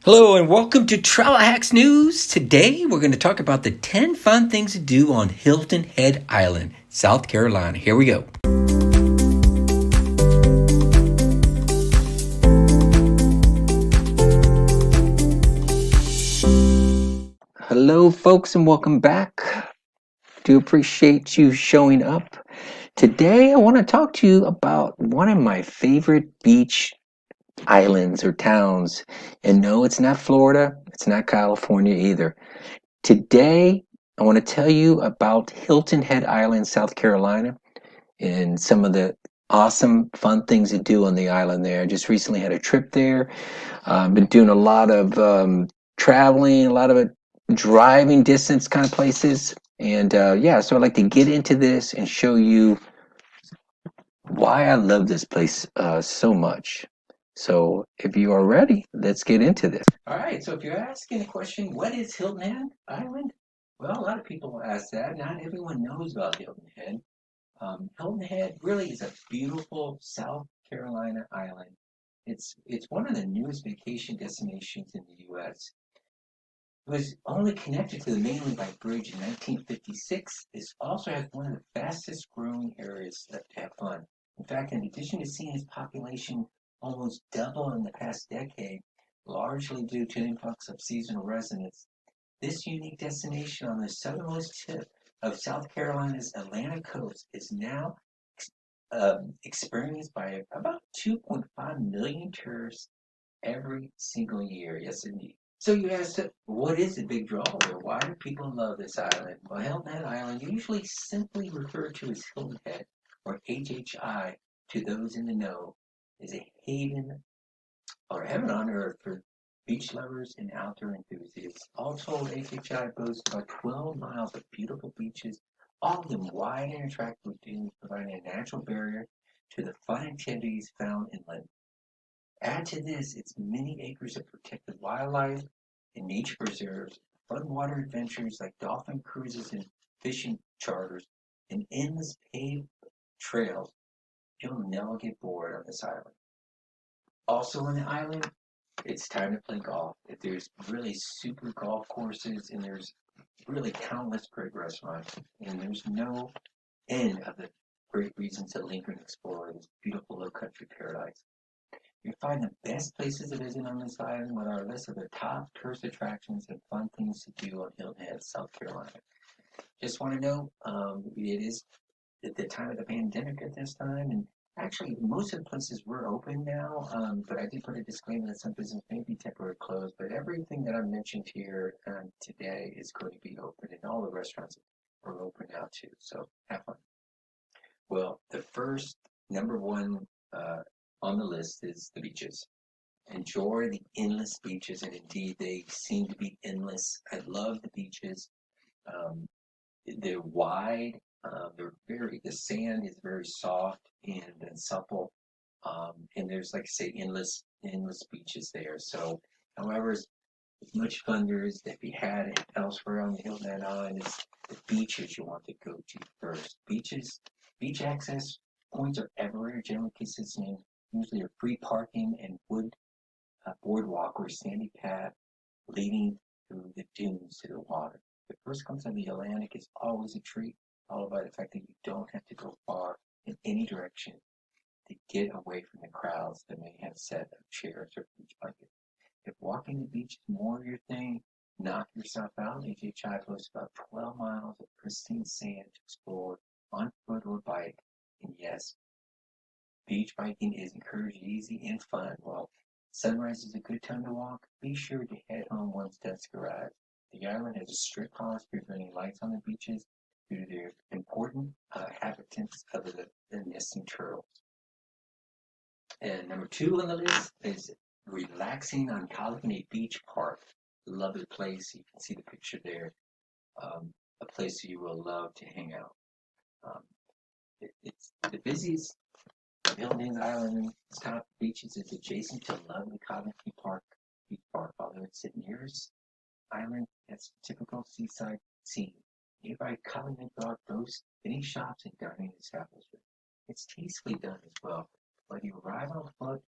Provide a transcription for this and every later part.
Hello and welcome to Travel Hacks News. Today we're going to talk about the 10 fun things to do on Hilton Head Island, South Carolina. Here we go. Hello folks and welcome back. Do appreciate you showing up. Today I want to talk to you about one of my favorite beach islands or towns. And no, it's not Florida. It's not California either. Today, I want to tell you about Hilton Head Island, South Carolina, and some of the awesome, fun things to do on the island there. I just recently had a trip there. Been doing a lot of traveling, a lot of it driving distance kind of places. And yeah, so I'd like to get into this and show you why I love this place so much. So if you are ready, let's get into this. All right, so if you're asking the question, what is Hilton Head Island? Well, a lot of people will ask that. Not everyone knows about Hilton Head. Hilton Head really is a beautiful South Carolina island. It's one of the newest vacation destinations in the U.S. It was only connected to the mainland by bridge in 1956. This also has one of the fastest growing areas to have fun. In fact, in addition to seeing its population almost double in the past decade, largely due to an influx of seasonal residents, this unique destination on the southernmost tip of South Carolina's Atlantic coast is now experienced by about 2.5 million tourists every single year. Yes, indeed. So you asked, what is the big draw there? Why do people love this island? Well, Hilton Head Island, usually simply referred to as Hilton Head or HHI to those in the know, is a haven or heaven on earth for beach lovers and outdoor enthusiasts. All told, HHI boasts about 12 miles of beautiful beaches, all of them wide and attractive lagoons, providing a natural barrier to the fun activities found inland. Add to this its many acres of protected wildlife and nature preserves, fun water adventures like dolphin cruises and fishing charters, and endless paved trails. You'll never get bored on this island. Also on the island, it's time to play golf. There's really super golf courses and there's really countless great restaurants. And there's no end of the great reasons to linger and explore this beautiful low country paradise. You find the best places to visit on this island with our list of the top tourist attractions and fun things to do on Hilton Head, South Carolina. Just want to know, it is at the time of the pandemic at this time, and actually most of the places were open now, but I did put a disclaimer that some business may be temporarily closed, but everything that I mentioned here today is going to be open, and all the restaurants are open now too, so have fun. Well, the first number one on the list is the beaches. Enjoy the endless beaches, and indeed they seem to be endless. I love the beaches. Um, they're wide. The sand is very soft and supple. And there's, like I say, endless beaches there. So, however, as much fun there is that be had elsewhere on the Hilton Island is the beaches you want to go to first. Beach access points are everywhere, generally consisting usually of free parking and wood boardwalk or sandy path leading through the dunes to the water. The first glimpse of the Atlantic is always a treat, followed by the fact that you don't have to go far in any direction to get away from the crowds that may have set of chairs or beach blankets. If walking the beach is more your thing, knock yourself out. HHI boasts about 12 miles of pristine sand to explore on foot or bike. And yes, beach biking is encouraged, easy, and fun. Well, sunrise is a good time to walk. Be sure to head home once dusk arrives. The island has a strict policy preventing lights on the beaches due to their important habitats of the nesting turtles. And number two on the list is relaxing on Coligny Beach Park. Lovely place. You can see the picture there. A place you will love to hang out. It's the busiest Hilton Island top beaches is adjacent to lovely Coligny Park Beach Park, although it's the nearest island that's typical seaside scene. Nearby Coligny Park boasts many shops and dining establishments. It's tastefully done as well. Whether you arrive on foot,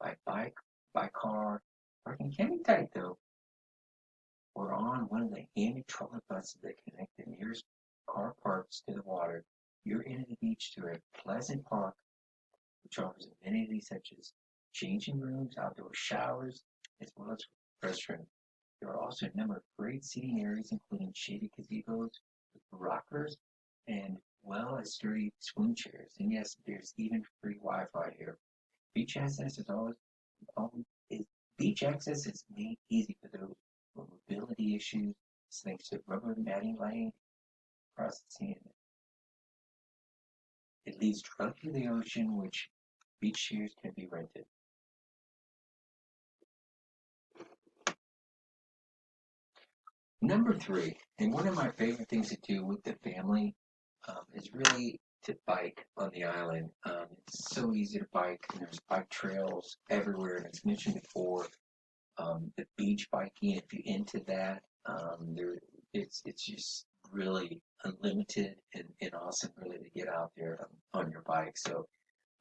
by bike, by car, Parking can be tight though. We're on one of the handy trolley buses that connect the nearest car parks to the water. You're into the beach through a pleasant park which offers amenities such as changing rooms, outdoor showers, as well as restrooms. There are also a number of great seating areas, including shady gazebos with rockers and well as sturdy swing chairs. And yes, there's even free Wi-Fi here. Beach access is always is, beach access is made easy for those with mobility issues, thanks to rubber matting laying across the sand. It leads directly to the ocean, which beach chairs can be rented. Number three, and one of my favorite things to do with the family is really to bike on the island. It's so easy to bike, and there's bike trails everywhere. And as mentioned before, the beach biking, if you're into that, it's just really unlimited and awesome, really, to get out there on your bike. So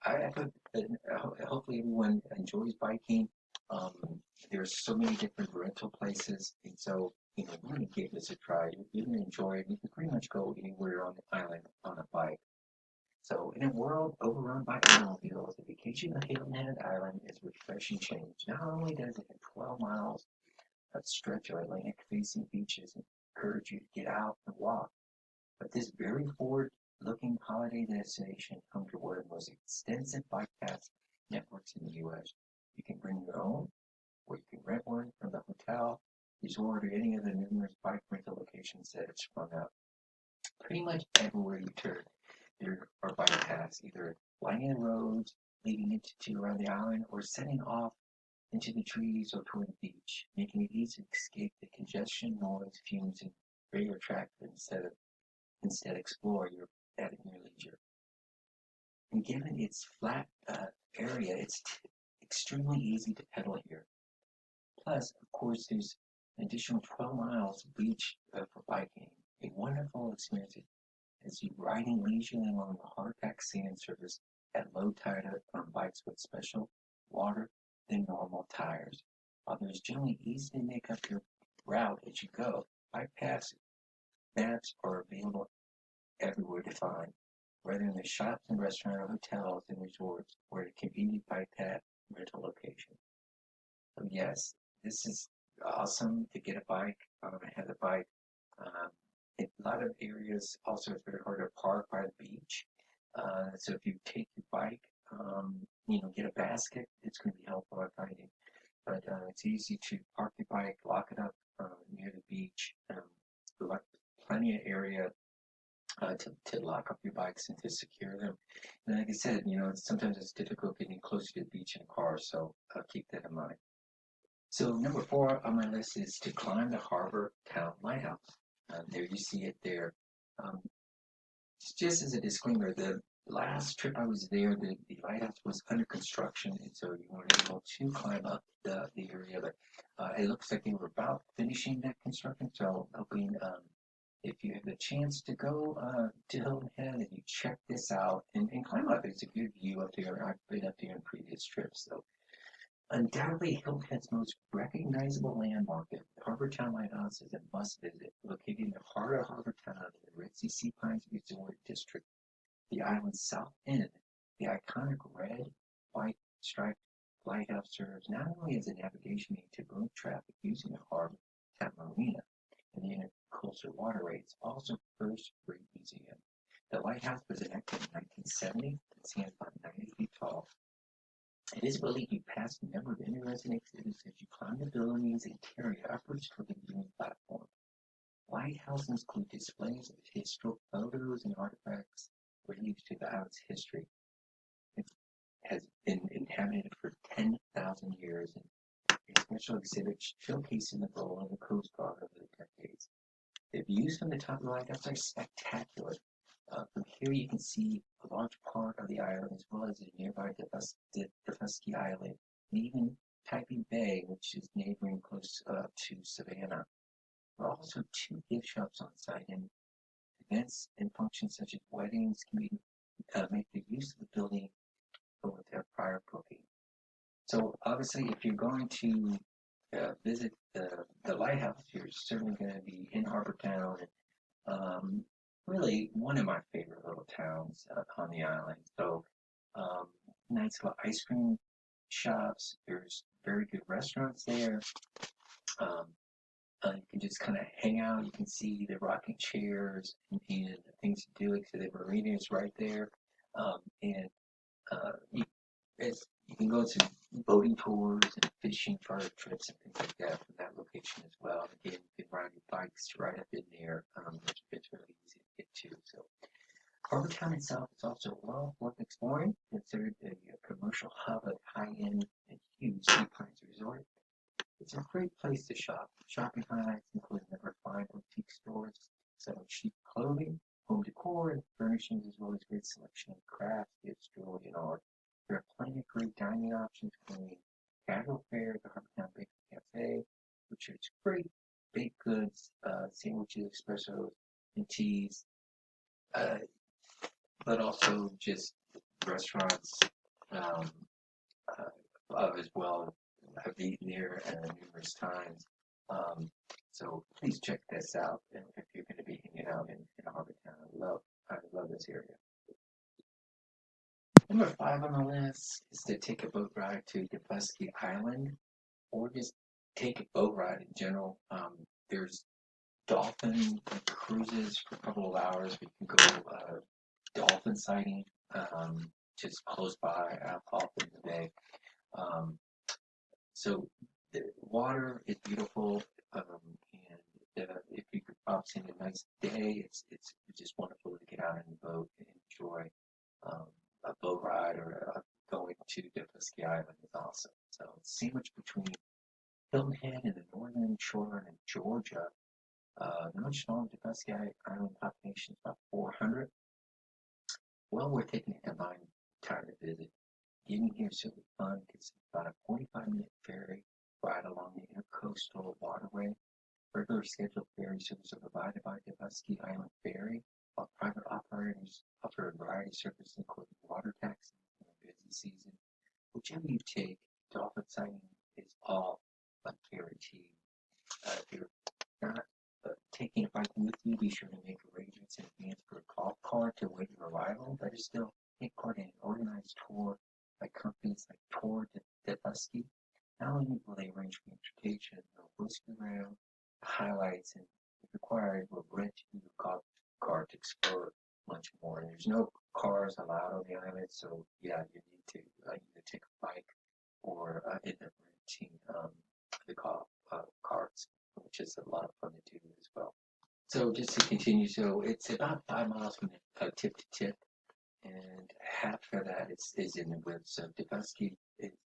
I hope that hopefully everyone enjoys biking. Um, there's so many different rental places, and so really give this a try. You're gonna enjoy it. You can pretty much go anywhere on the island on a bike. So, in a world overrun by automobiles, the vacation at Hilton Head Island is a refreshing change. Not only does it have 12 miles of stretch of Atlantic-facing beaches and encourage you to get out and walk, but this very forward-looking holiday destination comes to one of the most extensive bike path networks in the U.S. You can bring your own, or you can rent one from the hotel, resort, or any of the numerous bike rental locations that have sprung up. Pretty much everywhere you turn, there are bike paths, either lining roads leading into to around the island, or setting off into the trees or toward the beach, making it easy to escape the congestion, noise, fumes, and regular traffic instead explore your at your leisure. And given its flat area, it's extremely easy to pedal here. Plus, of course, there's an additional 12 miles of beach for biking. A wonderful experience as you riding leisurely along the hard-packed sand surface at low tide on bikes with special water than normal tires. While there's generally easy to make up your route as you go, bike paths maps are available everywhere to find, whether in the shops and restaurants or hotels and resorts or at a convenient bike path rental location. So yes, this is awesome to get a bike, have a bike. Um, in a lot of areas, also it's very hard to park by the beach. So if you take your bike, get a basket, it's going to be helpful I find it. But it's easy to park your bike, lock it up near the beach. Plenty of area to lock up your bikes and to secure them. And like I said, sometimes it's difficult getting closer to the beach in a car, so keep that in mind. So number four on my list is to climb the Harbour Town Lighthouse. There you see it there. Um, just as a disclaimer, the last trip I was there, the lighthouse was under construction, and so you weren't able to climb up the area. But it looks like they were about finishing that construction, so I'm hoping if you have the chance to go to Hilton Head and you check this out and climb up, it's a good view up there. I've been up there on previous trips, so. Undoubtedly, Hilton Head's most recognizable landmark, the Harbour Town Lighthouse, is a must-visit. Located in the heart of Harbour Town in the Red Sea Pines Resort District, the island's south end, the iconic red, white striped lighthouse serves not only as a navigation aid to boat traffic using the Harbour Town Marina and the intercoastal waterway, it's also the first great museum. The lighthouse was enacted in 1970 and stands about 90 feet tall. It is believed you pass a number of interesting exhibits as you climb the building's interior upwards toward the viewing platform. Lighthouses include displays of historical photos and artifacts related to the island's history. It has been inhabited for 10,000 years, and a special exhibit showcasing the role of the Coast Guard over the decades. The views from the top of the lighthouse are spectacular. From here you can see a large part of the island as well as the nearby Daufuskie Island and even Taipei Bay, which is neighboring close to Savannah. There are also two gift shops on site, and events and functions such as weddings can make the use of the building with their prior booking. So obviously if you're going to visit the lighthouse, you're certainly going to be in Harbour Town. Really one of my favorite little towns on the island. So um, nice little ice cream shops. There's very good restaurants there. Um, you can just kind of hang out. You can see the rocking chairs and the things to do. So the marina is right there. And you, you can go to boating tours and fishing charter trips and things like that from that location as well. Again, you can ride your bikes right up in there. It's really easy to get to. So Harbour Town itself is also well worth exploring. Considered a commercial hub of high-end and huge Sea Pines Resort. It's a great place to shop. Shopping highlights include number five boutique stores selling cheap clothing, home decor, and furnishings, as well as great selection of crafts, gifts, jewelry, and art. There are plenty of great dining options, including casual fare at the Harbour Town Bakery Cafe, which is great baked goods, sandwiches, espressos, and teas, uh, but also just restaurants um, as well. I've eaten there numerous times. Um, so please check this out if you're going to be hanging out in Harbour Town. I love this area. Number five on the list is to take a boat ride to Daufuskie Island, or just take a boat ride in general. There's dolphin cruises for a couple of hours. We can go dolphin sighting just close by off in the bay. Um, So the water is beautiful, and if you could obviously a nice day, it's just wonderful to get out in the boat and enjoy um, a boat ride or going to Daufuskie Island is awesome. So it's sandwiched between Hilton Head and the northern shoreline of Georgia. The much smaller Daufuskie Island population is about 400. Well worth taking a combined time to visit. Getting here is super fun. It's about a 45-minute ferry ride along the intercoastal waterway. Regular scheduled ferry services are provided by Daufuskie Island Ferry, while private operators offer a variety of services including water taxi in the busy season. Whichever you take, dolphin sighting is all but guaranteed. If you're not taking a bike with you, be sure to make arrangements in advance for a golf cart to await your arrival. Better still, take part in an organized tour by companies like Tour de Daufuskie. Not only will they arrange transportation, they'll whisk you around, highlights, and if required, will rent you a golf cart to explore much more. And there's no cars allowed on the island, so yeah, you need to either take a bike or end up renting the golf carts, which is a lot of fun to do as well. So just to continue, so it's about 5 miles from tip to tip, and half of that is in the woods. So Daufuskie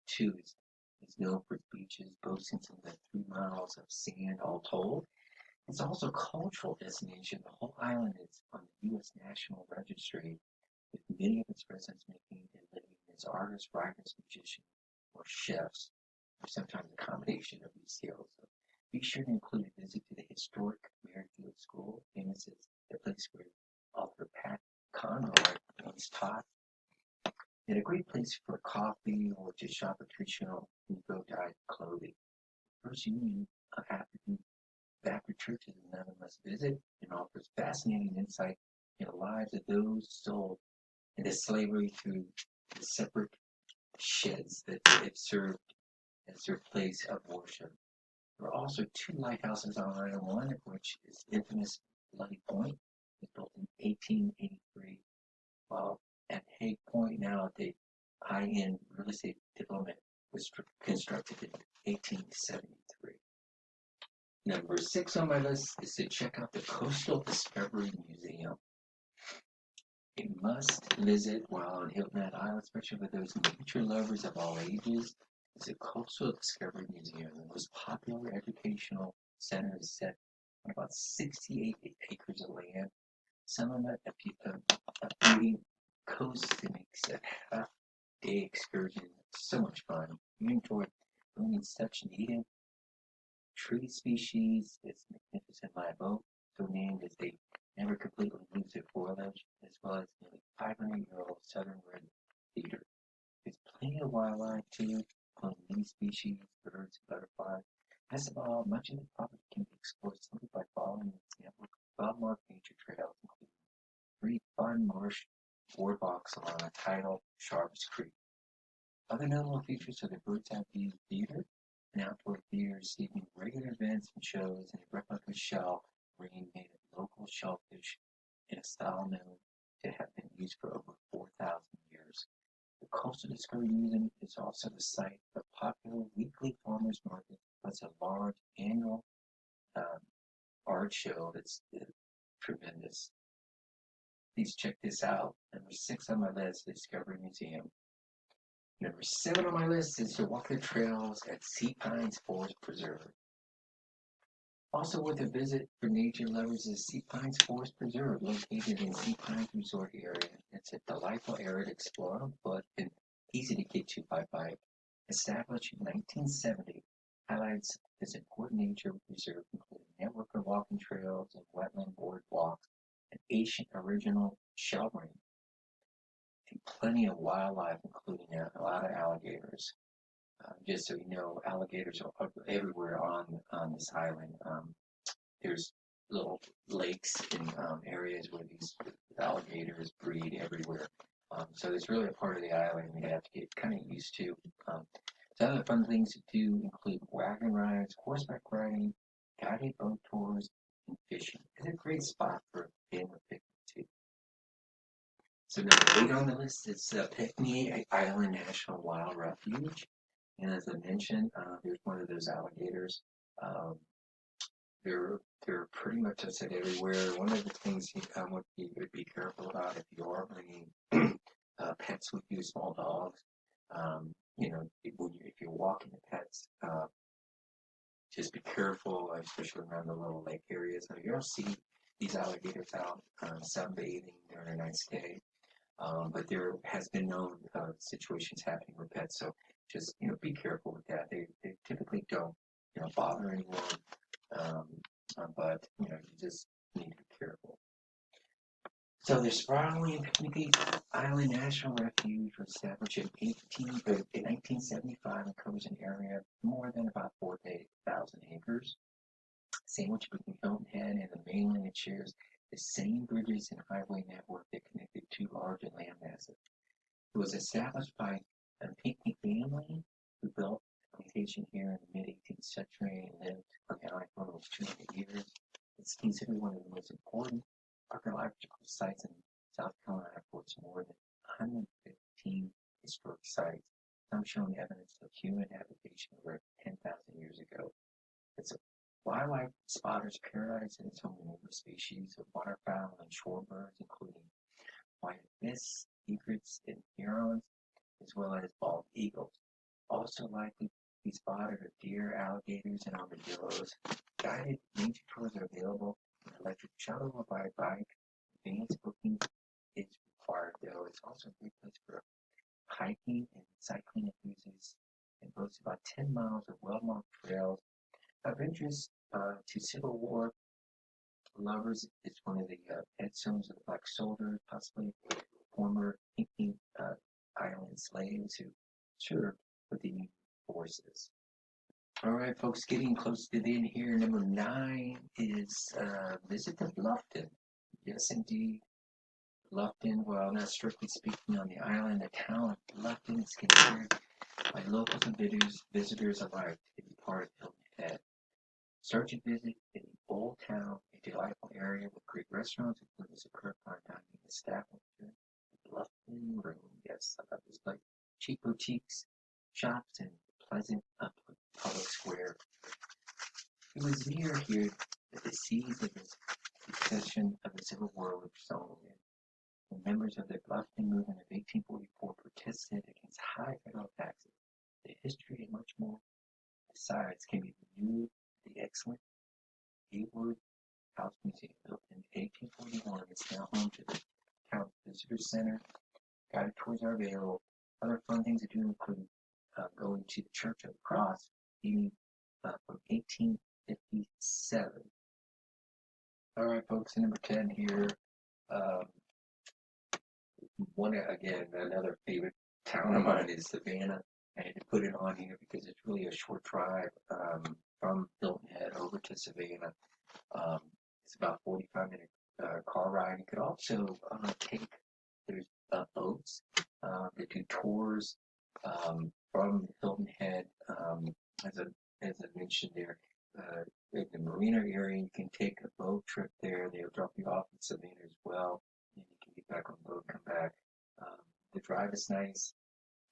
too is known for its beaches, boasting some of the 3 miles of sand all told. It's also a cultural destination. The whole island is on the U.S. National Registry, with many of its residents making a living as artists, writers, musicians, or chefs, or sometimes a combination of these skills. So be sure to include a visit to the historic Merrifield School, famous as the place where author Pat Conroy once taught, and a great place for coffee or to shop for traditional Negro-dyed clothing. First Union African Baptist Church is another must visit and offers fascinating insight into the lives of those sold into slavery through the separate sheds that it served as their place of worship. There are also two lighthouses on Island, one of which is infamous Bloody Point. It was built in 1883, while at Hague Point now the high-end real estate development was constructed in 1873. Number six on my list is to check out the Coastal Discovery Museum. A must visit while on Hilton Head Island, especially for those nature lovers of all ages. It's a Coastal Discovery Museum. The most popular educational center is set on about 68 acres of land. Some of it a beauty coast that makes a half-day excursion so much fun. You enjoy learning such native tree species. It's magnificent live oak, so named as they never completely lose their foliage, as well as nearly 500-year-old southern red cedar. There's plenty of wildlife too, including many species, birds, and butterflies. Best of all, much of the property can be explored simply by following the network of well-marked nature trails, including three fun marsh boardwalks along a tidal Sharps Creek. Other notable features are the Bird's Eye View Theater, an outdoor theater receiving regular events and shows, and a replica shell ring made of local shellfish in a style known to have been used for over 4,000 years. The Coastal Discovery Museum is also the site of a popular weekly farmers market, plus a large annual um, art show that's tremendous. Please check this out. Number 6 on my list, the Discovery Museum. Number 7 on my list is to walk the trails at Sea Pines Forest Preserve. Also worth a visit for nature lovers is Sea Pines Forest Preserve, located in Sea Pines Resort area. It's a delightful area to explore on foot and easy to get to by bike. Established in 1970, highlights this important nature reserve include a network of walking trails and wetland boardwalks, an ancient original shell ring, and plenty of wildlife, including a lot of alligators. Just so you know, alligators are everywhere on this island. There's little lakes and areas where these alligators breed everywhere. So it's really a part of the island we have to get kind of used to. Some other fun things to do include wagon rides, horseback riding, guided boat tours, and fishing. It's a great spot for a family picnic too. So number 8 on the list is Coligny Island National Wild Refuge. And as I mentioned, there's one of those alligators. Um, they're pretty much, I said, everywhere. One of the things you would be careful about if you are bringing pets with you, small dogs. If you're walking the pets, just be careful, especially around the little lake areas. Now, you'll see these alligators out sunbathing during a nice day. But there has been known situations happening with pets, so just be careful with that. They typically don't bother anyone, but you just need to be careful. So the sprawling Coligny Island National Refuge was established in 1975 and covers an area of more than about 4,000 acres. Sandwiched between Hilton Head and the mainland, it shares the same bridges and highway network that connected two large land masses. It was established by a Pinckney family who built a plantation here in the mid-18th century and lived on the island for almost 200 years. It's considered one of the most important archaeological sites in South Carolina for its more than 115 historic sites, some showing evidence of human habitation over 10,000 years ago. It's a wildlife spotter's paradise and its home to numerous species of waterfowl and shorebirds, including white ibis, egrets, and herons, as well as bald eagles. Also likely to be spotted are deer, alligators, and armadillos. Guided nature tours are available. An electric shuttle or by bike. Advanced booking is required, though. It's also a great place for hiking and cycling enthusiasts, and boasts about 10 miles of well-marked trails. Of interest to Civil War lovers, it's one of the headstones of the Black Soldier, possibly former Pinckney Island slaves who served with the Union forces. All right, folks, getting close to the end here. Number 9 is visit the Bluffton. Yes, indeed. Bluffton, while not strictly speaking on the island, the town of Bluffton is considered by locals and visitors alike to be part of Hilton Head. Search and visit in the old town, a delightful area with great restaurants, including superb fine dining establishment, Bluffton Room. Yes, I love this place. Cheap boutiques, shops, and pleasant public square. It was near here that the seeds of the succession of the Civil War were sown. The members of the Bluffton movement of 1844 protested against high federal taxes. The history and much more besides can be viewed at the excellent Haywood House Museum, built in 1841. It's now home to the Town Visitor Center. Guided tours are available. Other fun things to do include going to the Church of the Cross, dating from 1857. All right, folks, number 10 here. Another favorite town of mine is Savannah. I had to put it on here because it's really a short drive from Hilton Head over to Savannah. It's about 45-minute car ride. You could also take there's boats that do tours from Hilton Head. As I mentioned there, in the marina area, you can take a boat trip there. They'll drop you off in Savannah as well, and you can get back on the boat, come back. Um, the drive is nice.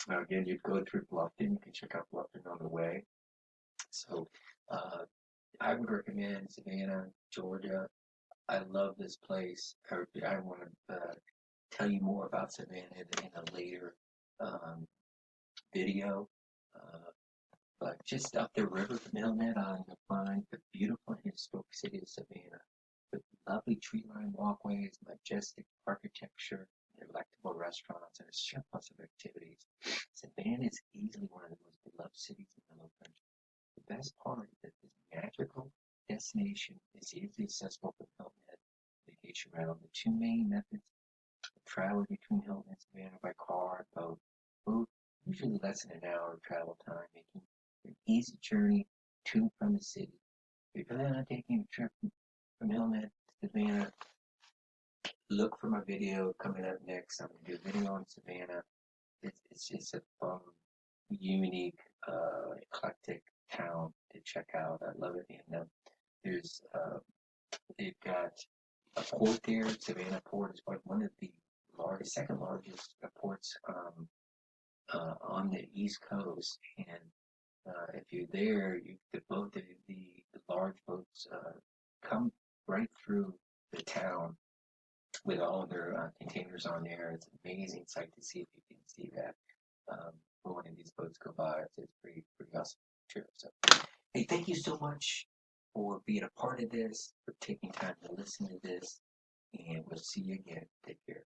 Again, you'd go through Bluffton. You can check out Bluffton on the way. So uh, I would recommend Savannah, Georgia. I love this place. I want to tell you more about Savannah in a later um, video. Uh, but just up the river from Hilton Head Island, you'll find the beautiful and historic city of Savannah with lovely tree-lined walkways, majestic architecture, delectable restaurants, and a surplus of activities. Savannah is easily one of the most beloved cities in the Low Country. The best part is that this magical destination is easily accessible from Hilton Head vacation rental. The two main methods of travel between Hilton and Savannah by car and boat, both usually less than an hour of travel time, making an easy journey to and from the city. If you're planning on taking a trip from Hilton Head to Savannah, look for my video coming up next. I'm going to do a video on Savannah. It's just a fun, unique, eclectic town to check out. I love it. And there's they've got a port there. Savannah Port is like one of the second largest ports on the East Coast. And if you're there, the large boats come right through the town with all of their containers on there. It's an amazing sight to see if you can see that when one of these boats go by. It's pretty awesome trip. So, hey, thank you so much for being a part of this, for taking time to listen to this, and we'll see you again. Take care.